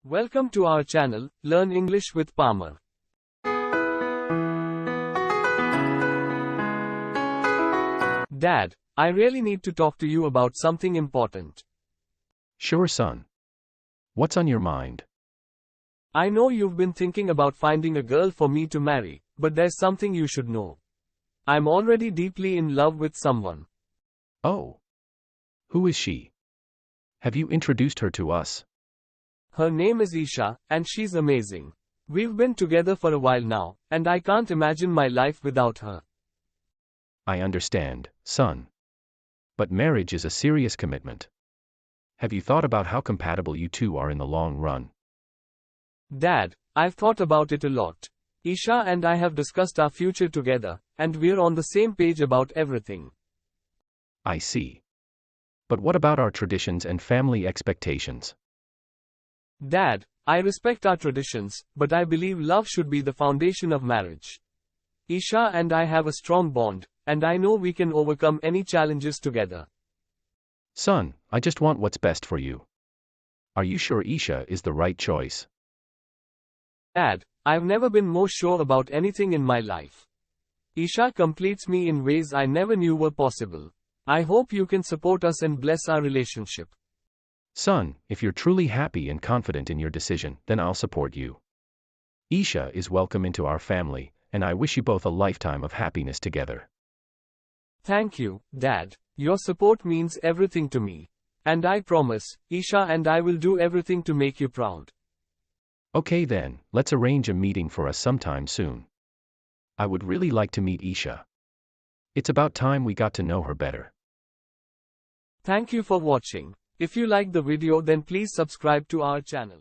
Welcome to our channel, Learn English with Pamar. Dad, I really need to talk to you about something important. Sure, son. What's on your mind? I know you've been thinking about finding a girl for me to marry, but there's something you should know. I'm already deeply in love with someone. Oh. Who is she? Have you introduced her to us? Her name is Isha, and she's amazing. We've been together for a while now, and I can't imagine my life without her. I understand, son. But marriage is a serious commitment. Have you thought about how compatible you two are in the long run? Dad, I've thought about it a lot. Isha and I have discussed our future together, and we're on the same page about everything. I see. But what about our traditions and family expectations? Dad, I respect our traditions, but I believe love should be the foundation of marriage. Isha and I have a strong bond, and I know we can overcome any challenges together. Son, I just want what's best for you. Are you sure Isha is the right choice? Dad, I've never been more sure about anything in my life. Isha completes me in ways I never knew were possible. I hope you can support us and bless our relationship. Son, if you're truly happy and confident in your decision, then I'll support you. Isha is welcome into our family, and I wish you both a lifetime of happiness together. Thank you, Dad. Your support means everything to me. And I promise, Isha and I will do everything to make you proud. Okay then, let's arrange a meeting for us sometime soon. I would really like to meet Isha. It's about time we got to know her better. Thank you for watching. If you like the video, then please subscribe to our channel.